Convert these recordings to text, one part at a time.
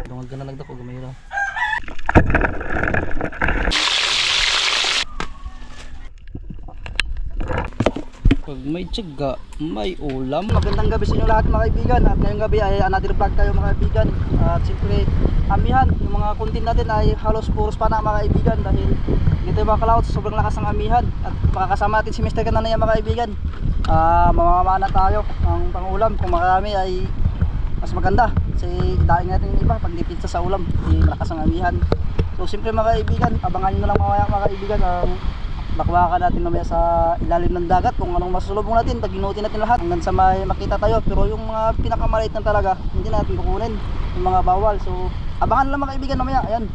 Tungod ka na nagdako gamay ra. Pag may tiyaga, may ulam. Magandang gabi sa inyo lahat mga kaibigan. At ngayong gabi ay another vlog tayo mga kaibigan. At siyempre, amihan, yung mga content natin ay halos puros pa na mga kaibigan. Dahil dito yung mga kalawot, sobrang lakas ng amihan. At makakasama natin si Mr. Kananaya mga kaibigan. Mamamana tayo ang pangulam. Kung marami ay mas maganda. Kasi daing natin yung iba, pag di pizza sa ulam, ay malakas ang amihan. So siyempre mga kaibigan, abangan nyo na lang mga kaibigan. Bakbakan natin mamaya sa ilalim ng dagat kung anong masusulubong natin, taginutin natin lahat hanggang sa may makita tayo. Pero yung mga pinakamaliit na talaga hindi natin kukunin, yung mga bawal. So abangan lang mga kaibigan mamaya. Ayan.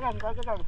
kaibigan, karga lang.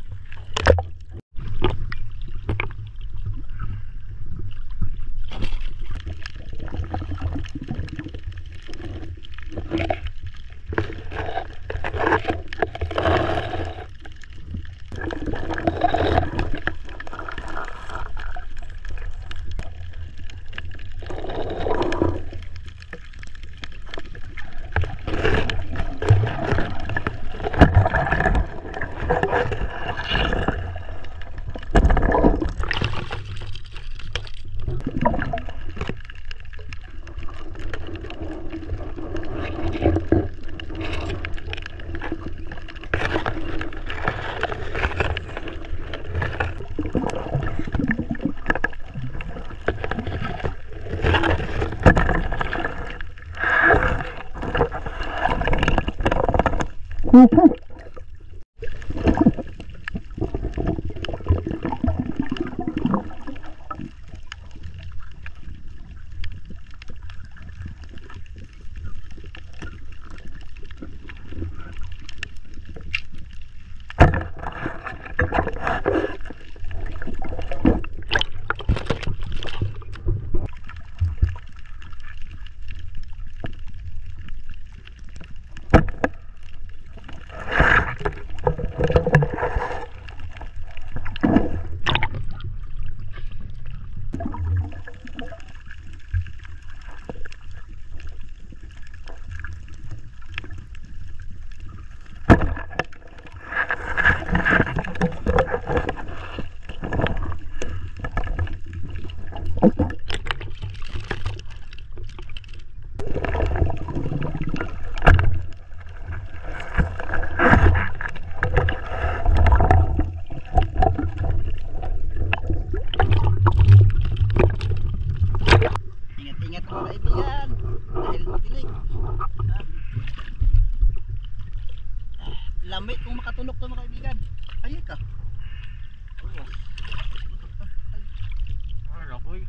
Ingat-ingat mga kaibigan dahil matilig. Lamig kung makatulog to mga kaibigan. Ayun ka. Ano boy?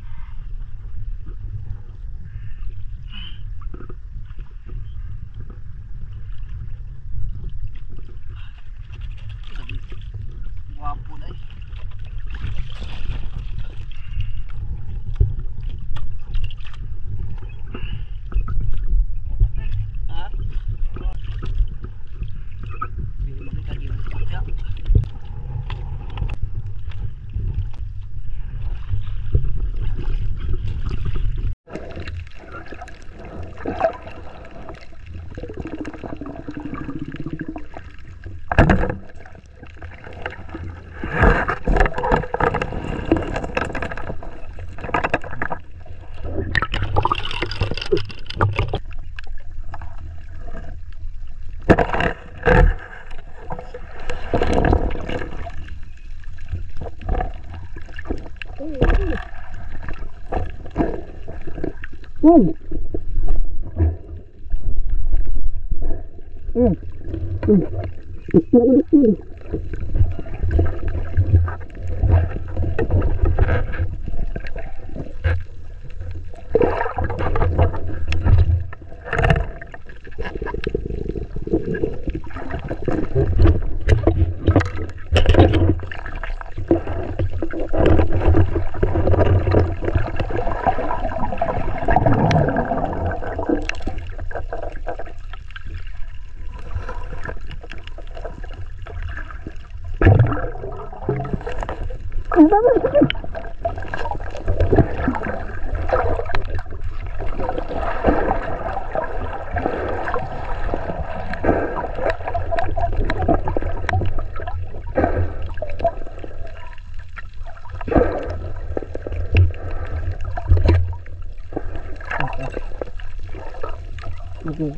Guwapo na eh.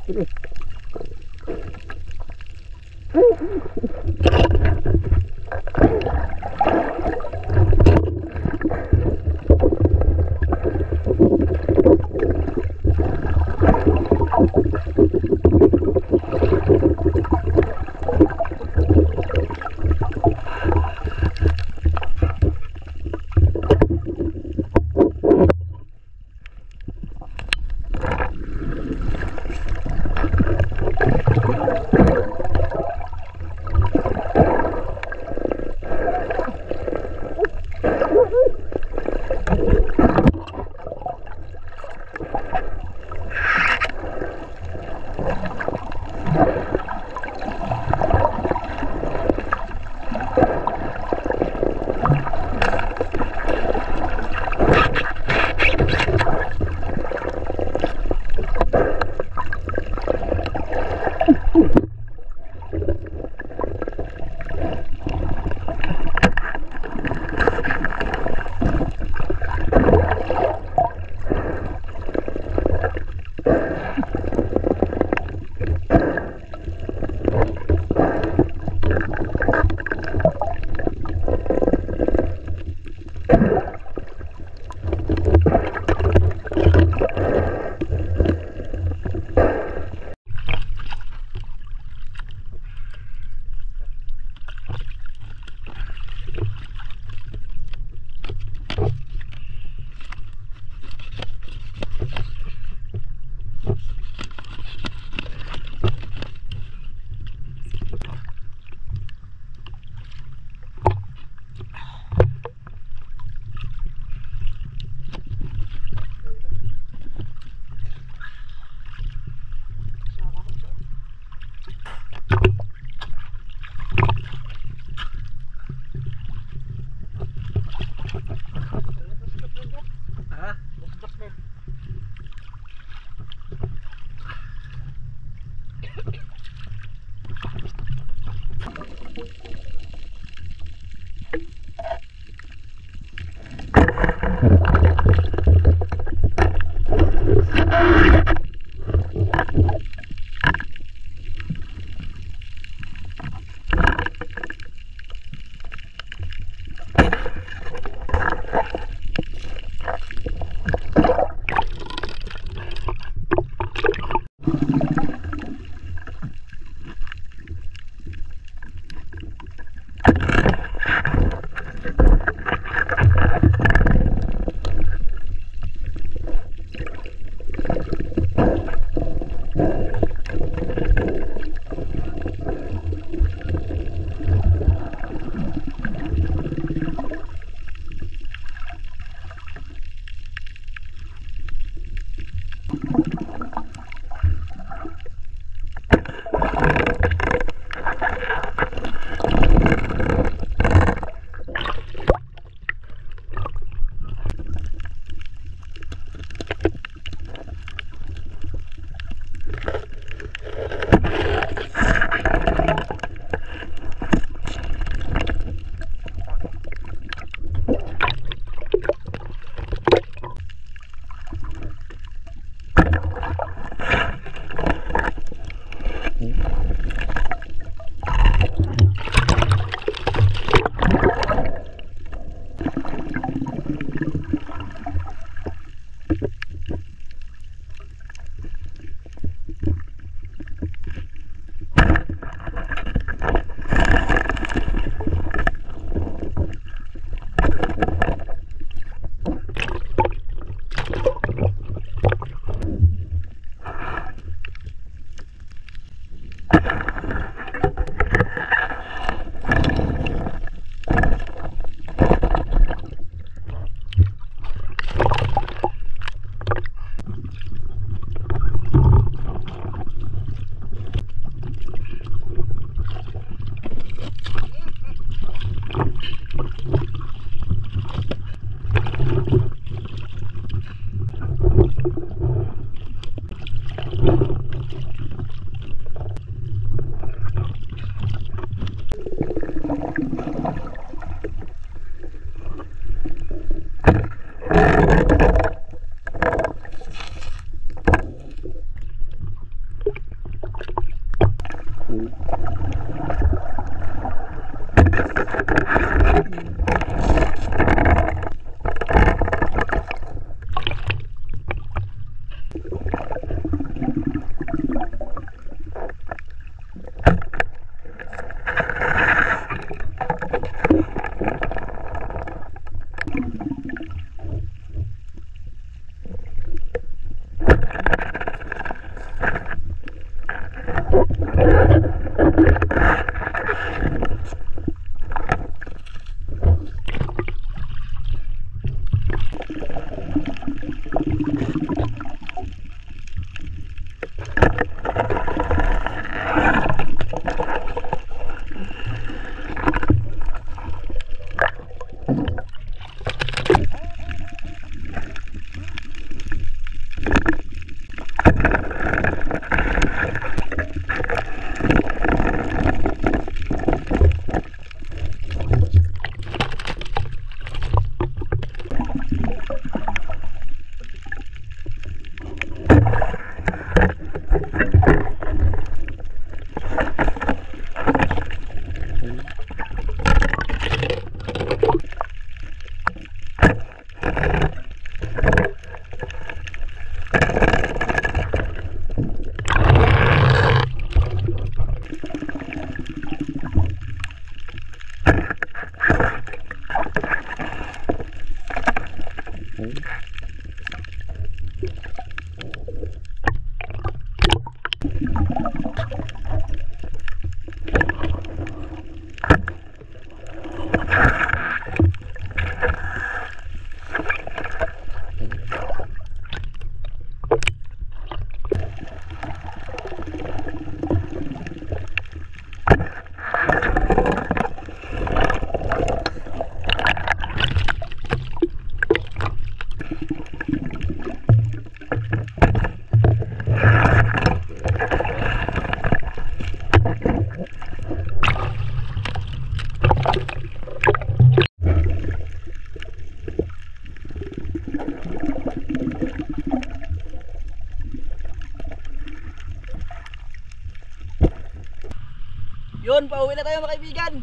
Terus. Yun, pauwi na tayo mga kaibigan.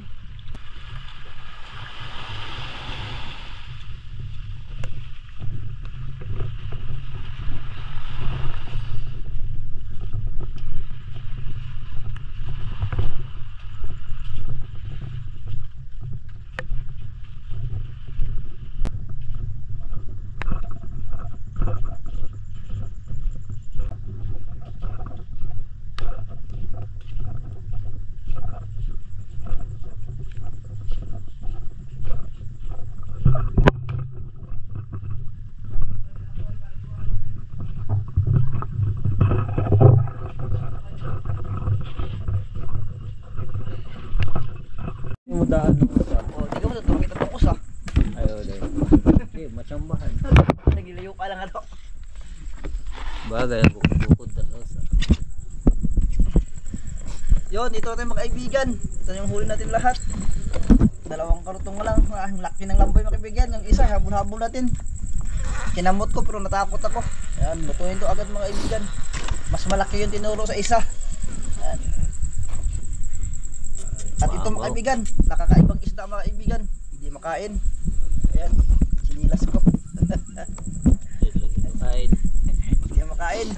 mo daan ng usa. Oh, di ka mo tutulong kita ng usa. Ayaw dahil. Okay, machambahan. Nagilayo ka lang ano. Bagay, bukod na usa. Yun, dito tayo mga kaibigan. Ito yung huli natin lahat. Dalawang karutong lang. Ang laki ng lamboy mga kaibigan. Yung isa, habol-habol natin. Kinamot ko pero natakot ako. Ayan, lutuin to agad mga kaibigan. Mas malaki yung tinuro sa isa. Ayan. At ito mga kaibigan, nakakaibang isda mga kaibigan. Hindi makain. Ayan, sinilas ko. Hindi makain.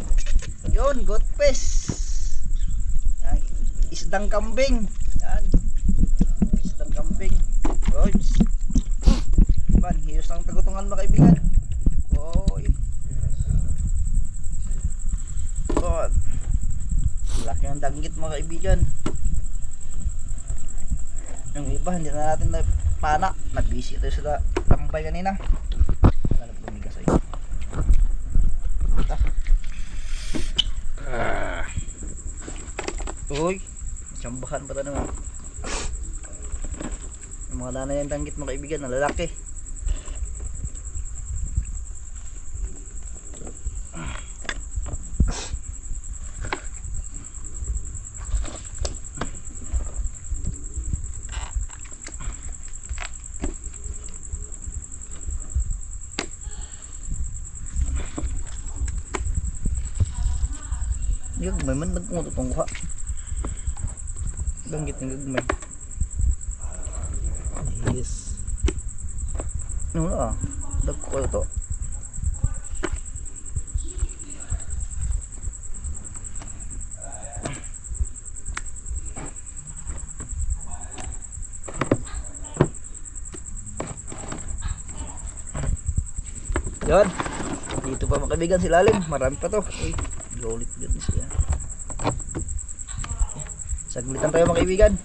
Yun, good fish. Ayan, isdang kambing. Ayan. Isdang kambing. Oops. Ban, hiyos ng tagutungan mga kaibigan. Oy. God. Laki ng danggit mga kaibigan. Yung iba hindi na natin na pana. Nag-busy tayo sa tambay kanina. Alam ko migas ay. Uy, chambahan pa naman. Yung mga lanay ng danggit mga kaibigan na lalaki. Gagmay man nagpungututong kuha. Danggit ng gagmay. Yes. Ano na ah? Dagko ko to. Yan. Dito pa mga kaibigan si lalim. Marami pa to. Uy. Ulit yun siya. Saglitan tayo mga kaibigan.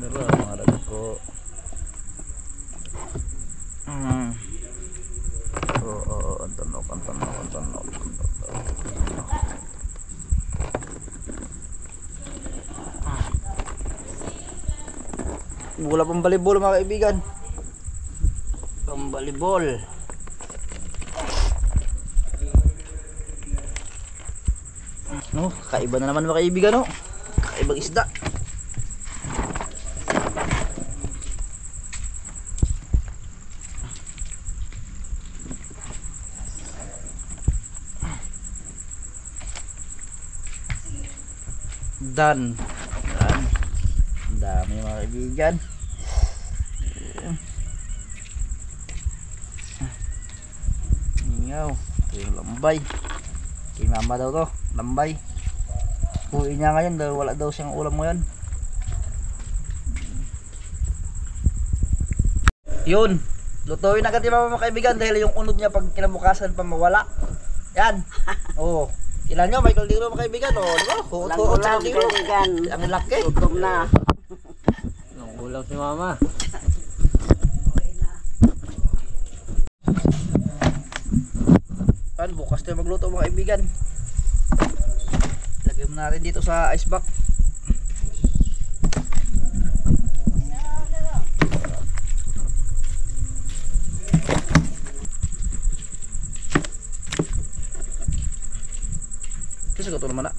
Dara mga ragad ko. Antonok. Wala pang balibol mga kaibigan. Pang balibol. No, kaiba na naman mga kaibigan no. Kaibang isda. Dan. Dami mga kaibigan. Ngaw, ito yung lambay. Kay mama daw to, lambay. Uwi niya ngayon dahil wala daw siyang ulam ngayon. Yun, lutuin agad yung mga kaibigan dahil yung unod niya pag kinabukasan pa mawala. Yan. Oo. Ilan nyo, Michael Diro mga kaibigan, o, di ba? Huot sa Diro. Ang laki. Tutom na. Ang ulam si mama. Yan, bukas tayo magluto mga kaibigan. Lagyan mo na rin dito sa ice box. Kasi ko ito naman na.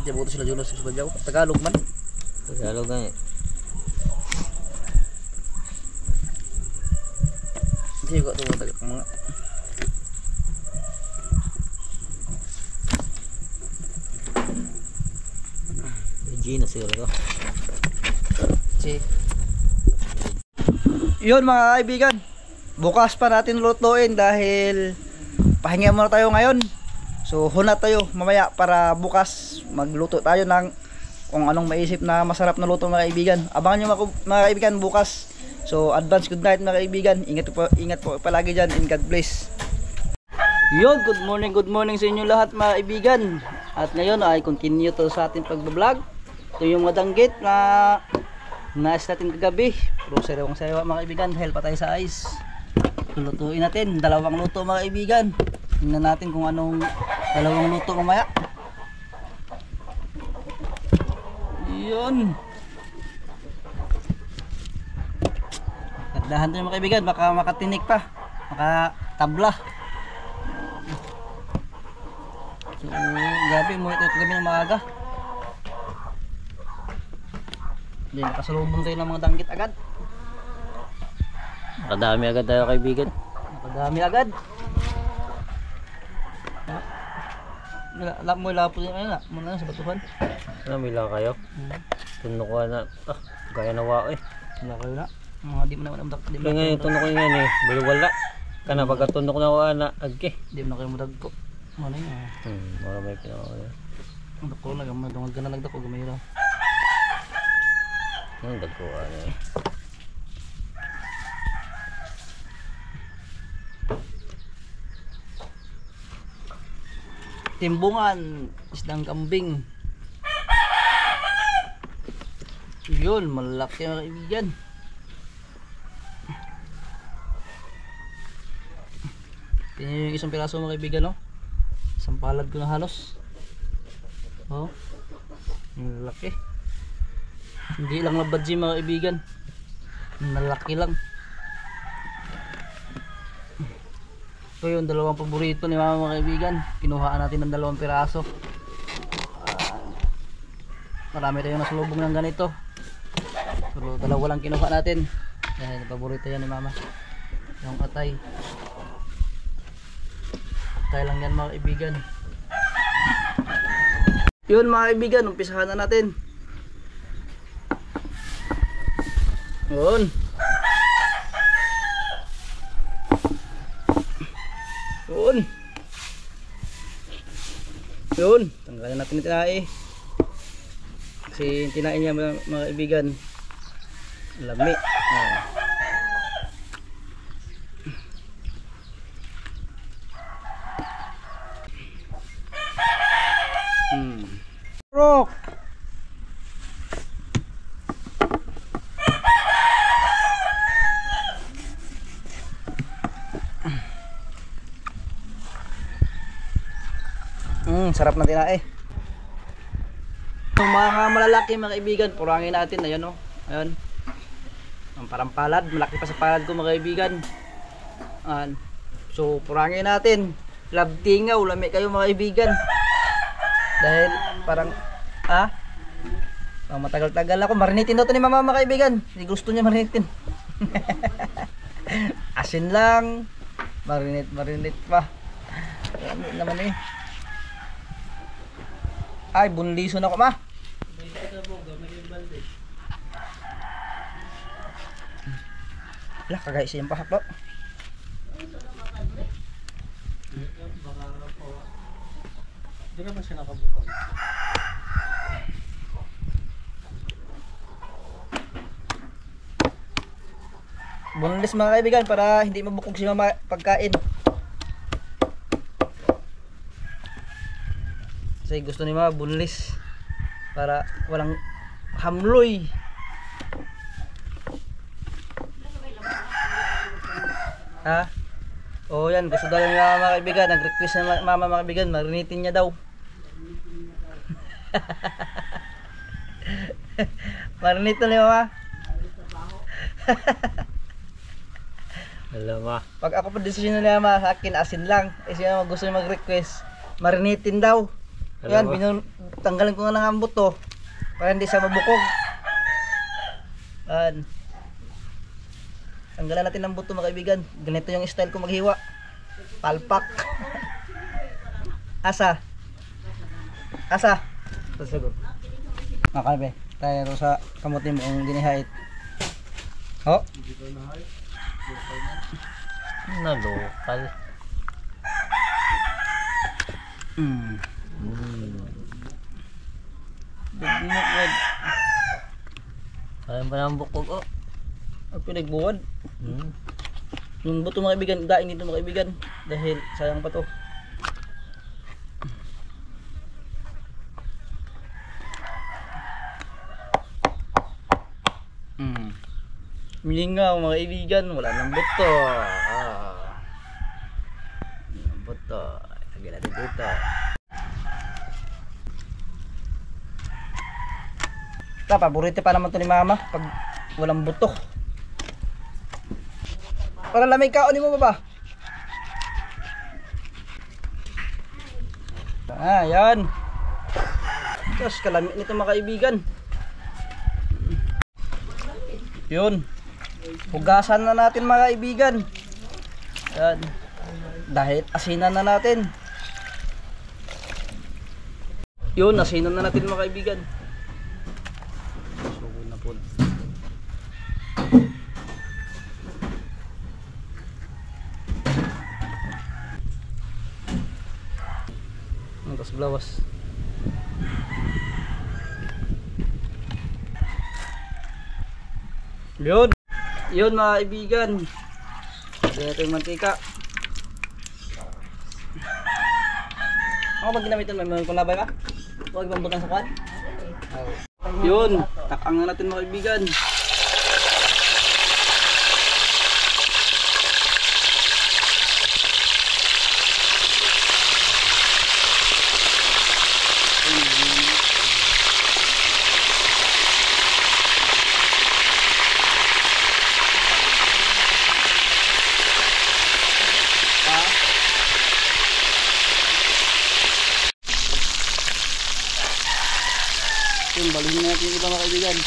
Hindi buto sila Jonas sa Badyaw. Tagalog man. Tagalog nga eh. Hindi ko ito mga. Gina siguro to. Si. Yun mga kaibigan. Bukas pa natin lutuin dahil pahinga muna tayo ngayon. So hunat tayo mamaya para bukas magluto tayo ng kung anong maisip na masarap na luto mga kaibigan. Abangan nyo mga kaibigan bukas. So advance good night mga kaibigan. Ingat po palagi dyan and God bless. Yun, good morning sa inyo lahat mga kaibigan. At ngayon ay continue to sa ating pagbablog. Ito yung mga danggit na nais natin kagabi. Pero sarawang sayawa mga kaibigan dahil pa tayo sa ice. Lulutuin natin, dalawang luto mga kaibigan. Tingnan natin kung anong dalawang luto mamaya. Yun. Dahan tayo mga kaibigan, baka makatinik pa, makatabla. So, gabi mo ito kami ng maaga. Hindi, nakasalubong tayo ng mga danggit agad. Nakadami agad tayo kaibigan. Nakadami agad. Alam mo, lapo niya ngayon na. Muna sa batuhan. Namila kayo? Tuno ko na. Gaya na wao eh. Wala kayo na. Di mo na mudag. Kaya ngayon tuno ko nga eh. Balwala. Kana pagka tuno ko na wao na. Agke. Di mo na kayo mudag ko. Ano yun? Maramay pinakawala. Ang dako na. Dungag ka na nagdako. Gamay lang. Ang dagkuhan eh. Timbungan, isdang kambing. Yun, malaki mga kaibigan. Tingnan yung isang piraso mga kaibigan, no? Isang palad ko na halos. Oh, malaki. Hindi lang labadji mga kaibigan. Malaki lang. Ito yung dalawang paborito ni mama mga kaibigan. Kinuhaan natin ng dalawang piraso. Marami tayong nasulubong ng ganito. Pero dalawa lang kinuha natin. Dahil paborito yan ni mama. Yung atay. Atay lang yan mga kaibigan. Yun mga kaibigan, umpisahan na natin. Yun. Yun. Yun. Tanggalin natin yung tinae. Kasi yung tinae niya mga kaibigan, lami. Rock. Sarap na tinae. Mga malalaki mga kaibigan, purangin natin. Ayan o. Ayan. Ang parang palad. Malaki pa sa palad ko mga kaibigan. Ayan. So purangin natin. Labtingaw. Lami kayo mga kaibigan. Dahil parang matagal-tagal ako. Marinitin daw ito ni mama mga kaibigan. Hindi gusto niya marinitin. Asin lang. Marinit pa. Ayan naman eh. Ay, bunliso na ko ma. Wala, kagaya siyang pahak po. Hindi ka ba siya nakabukang? Bunlis mga kaibigan para hindi mabukog si mama pagkain. Kasi gusto ni mama bunlis para walang hamloy. Ha? Oh yan, gusto daw ni mama mga kaibigan. Nag-request na mama mga kaibigan, marinitin niya daw. Marinito ni mama. Alam ma. Pag ako pa desisyon ni mama, sa akin asin lang. Eh siya mama gusto niya mag-request, marinitin daw. Yan, tanggalin ko nga ng ambot to para hindi siya mabukog. Yan. Tanggalan natin ng buto mga kaibigan. Ganito yung style ko maghiwa. Palpak. Asa. Sasagot. Makabe. Tayo sa kamutin mo ang ginihait. Oh. Na lokal. Bugmok. Alam pa ng bukog oh. Ang pinagbuwad. Yung buto mga kaibigan, daing dito mga kaibigan. Dahil sayang pa to. Mingaw mga kaibigan, wala nang buto. Walang buto. Lagyan natin dito. Ito, paborito pa naman to ni mama pag walang buto. Para lamig ka, unin mo ba ba? Yan. Tapos kalamig nito mga kaibigan. Yun. Hugasan na natin mga kaibigan. Yan. Dahil asinan na natin. Yun, asinan na natin mga kaibigan. Sugod na po. Tapos blawas. Yun. Yun mga kaibigan. Lagyan natin yung mantika. Ako pag ginamitan mo, may kulabay ka? Huwag bang butang sa kwan? Yun. Takang na natin mga kaibigan. Yun, balihin natin yung iba mga kaibigan.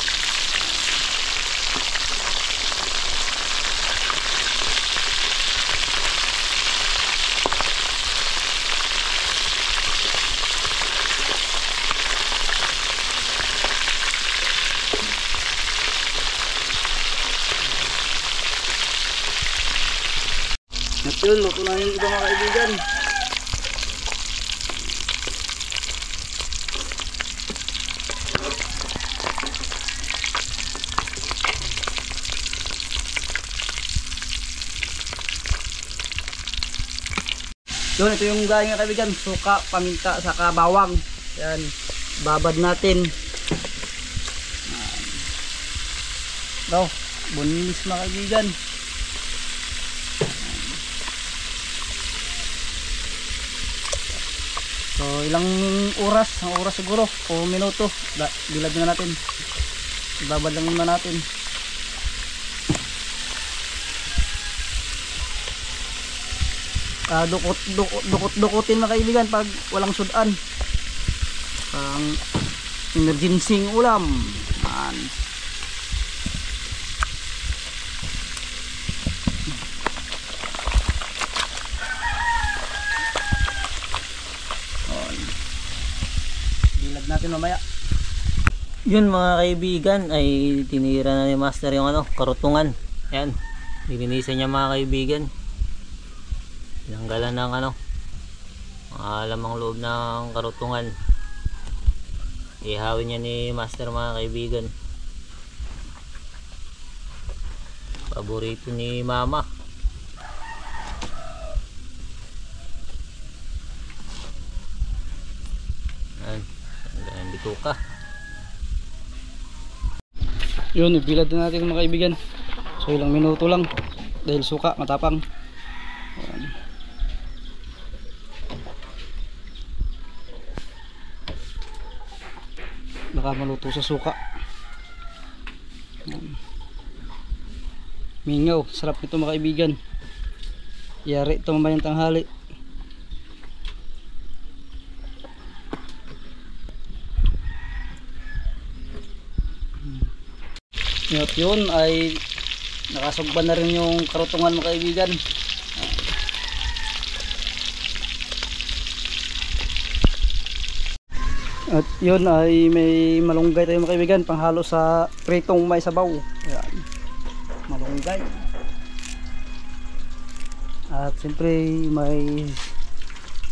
At yun, luto na yung iba mga kaibigan. Yun, ito yung gaya nga kaibigan, suka, paminta, saka bawang. Yan, babad natin. Ito, bunis mga kaibigan. So, ilang oras? Ang oras siguro, o minuto. Bilad na natin. Babad lang muna natin. Dukutin na kaibigan pag walang sudan. Ang emergency ulam. Man. Bilad natin mamaya. Yun mga kaibigan, ay tinira na ni Master yung karutungan. Ayan, nilinisan niya mga kaibigan. Tinanggalan ng alamang loob ng karutungan. Ihawin niya ni Master mga kaibigan. Paborito ni Mama. Ayan, tanggalan bituka. Yun, ibilad na natin mga kaibigan. So ilang minuto lang dahil suka, matapang. Ayan. Baka maluto sa suka. Ayan. Mingaw, sarap nito mga kaibigan. Yari ito mamayang tanghali. At yun ay nakasugban na rin yung karutungan mga kaibigan. At yun ay may malunggay tayo mga kaibigan, panghalo sa pritong may sabaw. Ayan, malunggay. At siyempre may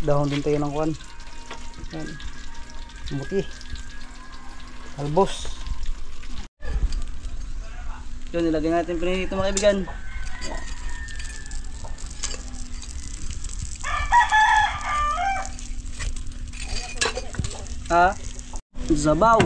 dahon din tayo ng kuwan. Ayan, muti, albos. Yun, nilagay natin pinito mga kaibigan. Zabaw.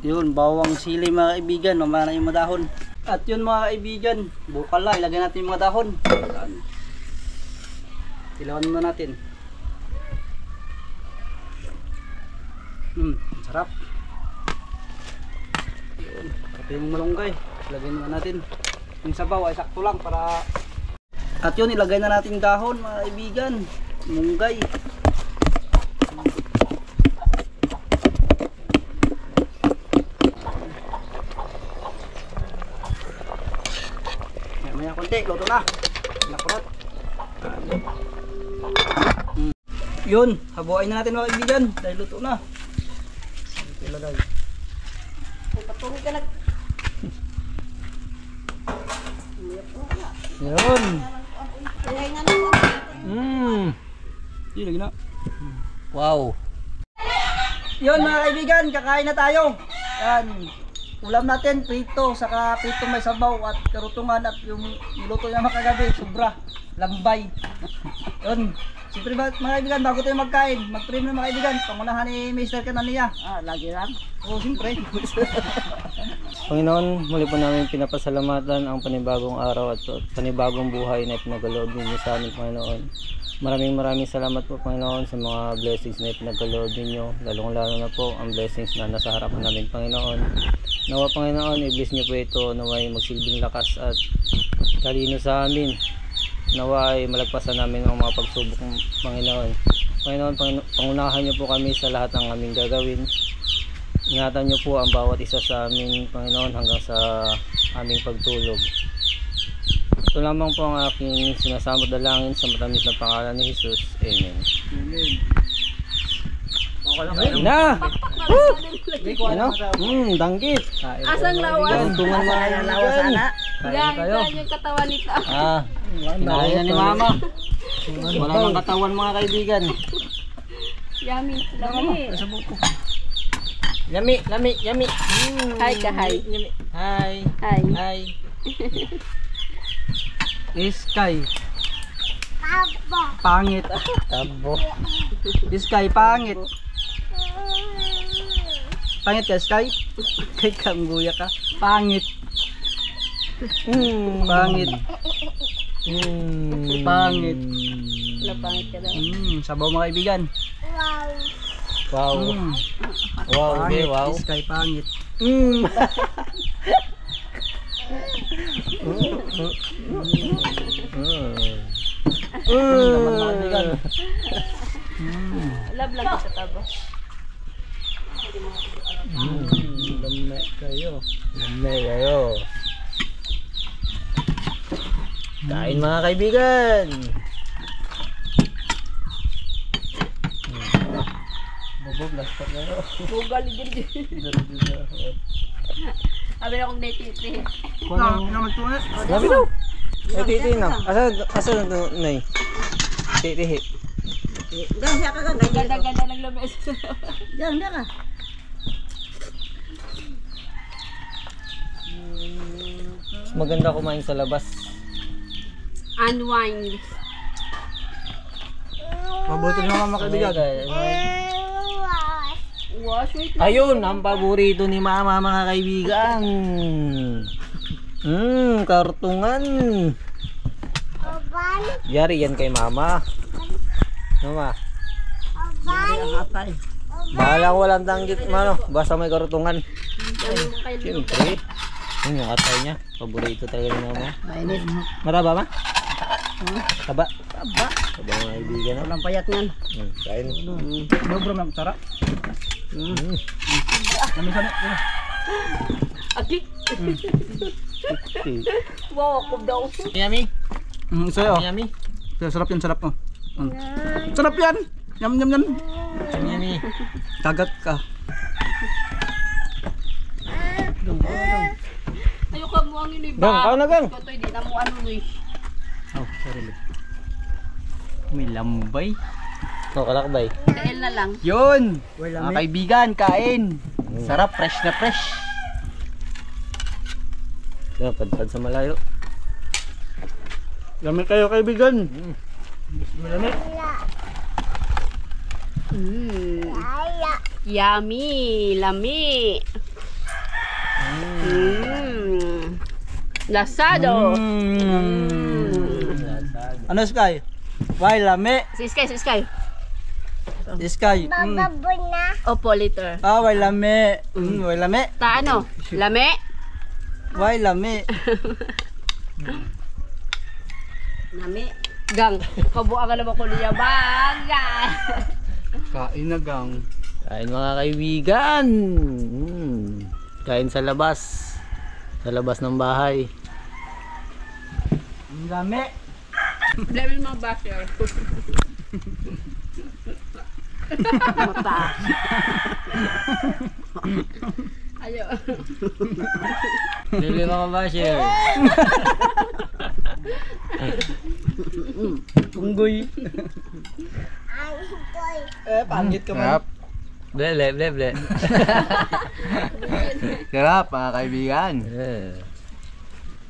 Yun, bawang sili mga kaibigan, mamaya na yung mga dahon. At yun mga kaibigan, bukal na, ilagay natin yung mga dahon. Yan. Tilawan muna natin. Sarap. Yun, sarap yung malunggay. Ilagay muna natin. Yung sabaw ay sakto lang para... At yun, ilagay na natin dahon mga kaibigan. Munggay. Maya konti, luto na. Nakurot. Yun, habuain na natin mga kaibigan dahil luto na. Ito ilagay. Patulog ka lang. Yun. Kaya nga lang. Yun, lagi na. Wow. Yun mga kaibigan, kakain na tayo. Yan. Ulam natin, prito, saka prito may sabaw at karutungan at yung niluto niya makagabi, sobra, lambay. Yun. Siyempre mga kaibigan, bago tayo magkain, mag-trim na mga kaibigan, pangunahan ni Mr. Kananiya. Lagi lang. Oo, siyempre. Panginoon, muli po namin pinapasalamatan ang panibagong araw at panibagong buhay na ipinagaloob ninyo sa amin, Panginoon. Maraming salamat po, Panginoon, sa mga blessings na ipinagaloob ninyo, lalong-lalo na po ang blessings na nasa harapan namin, Panginoon. Nawa, Panginoon, i-bless niyo po ito, naway magsilbing lakas at talino sa amin. Nawa ay malagpasan namin ang mga pagsubok ng Panginoon. Panginoon, pangunahan niyo po kami sa lahat ng aming gagawin. Ingatan niyo po ang bawat isa sa amin, Panginoon, hanggang sa aming pagtulog. Ito lamang po ang aking sinasamot dalangin sa matamis na pangalan ni Jesus. Amen. Na! Ano? Danggit. Asang lawas? Gantungan mo na yung lawas, sana. Yan yung katawan nito. Kinain na ni Mama. Wala nang katawan mga kaibigan. Yummy. Lami. Yummy. Hi ka, hi. Hi. Hi. Hi. Iskay. Pangit. Tabo. Iskay, pangit. Pangit ka, Iskay? Kay kambuya ka. Pangit. Pangit. Pangit. Wala pangit ka daw. Sabaw mga kaibigan. Wow. Wow, Pangit. wow. Iskay, pangit. Naman mga kaibigan. Love lang ko sa tabo. Lamay kayo. Kain mga kaibigan. Bubog, last part na yun. Bugal din. Sabi na kong netiti. Naman ito na. Sabi daw. Ay, titi na. Asa na nay? Titi. Ganda ka ganda. Ganda ng lamis. Ganda ka. Maganda kumain sa labas. Unwind. Mabuti naman mga kaibigan. Wash, wait lang. Ayun, ang paborito ni Mama mga kaibigan. Kartungan. Yari yan kay Mama. Mama. Bahala walang danggit, mano. Basta may kartungan. Siyempre. Yun yung atay niya. Paborito talaga ni Mama. Mainit. Maraba ma? Taba. Taba mga kaibigan. Walang payat yan. Kain. Dobro ng sarap. Namisan na. Aki. Wow, ako daw. Yummy. Sa'yo. Yummy. Sarap yan, sarap. Sarap yan. Yum. Yummy. Kagat ka. Ayoko mo ang iniba. Gang, kau na gang. Ito hindi na mo ano eh. Oh, sorry. May lambay. Kalakbay. Kail na lang. Yun. Mga kaibigan, kain. Sarap, fresh na fresh. Padpad sa malayo. Lami kayo kaibigan. Lami. Yummy, lami. Lasado. Ano, Sky? Why, lami? Si Sky, si Sky. Sky. Opo, liter. Ah, why, lami? Why, lami? Ta ano? Lame? Why, lami? Lame. Gang, kabuang ka naman ko niya. Baga! Kain na, gang. Kain mga kaibigan. Kain sa labas. Sa labas ng bahay. Ang lami. Level mga basher. Mata. Ayo. Lili mga basher. Unggoy. Pangit ka man. Ble. Sarap mga kaibigan.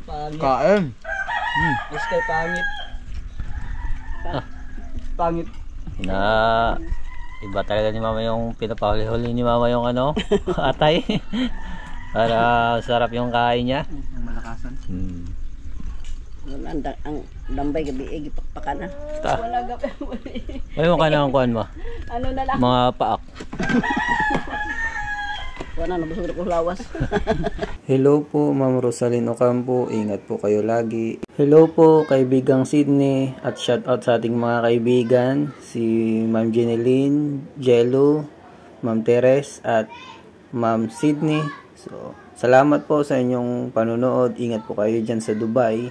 Pangit. Kain. Sky, pangit. Pangit. Na iba talaga ni mama yung pinapahuli-huli ni mama yung ano, atay. Para sarap yung kain niya. Ang malakasan. Ang lambay gabi ipakpakan na. Ta. Wala gabi. Ay mo kana ang kuan mo. Ano na lang? Mga paak. Wala na busog ko lawas. Hello po Ma'am Rosalyn Ocampo, ingat po kayo lagi. Hello po kaibigang Sydney at shout out sa ating mga kaibigan, si Ma'am Jeneline, Jello, Ma'am Teres at Ma'am Sydney. So, salamat po sa inyong panonood. Ingat po kayo dyan sa Dubai.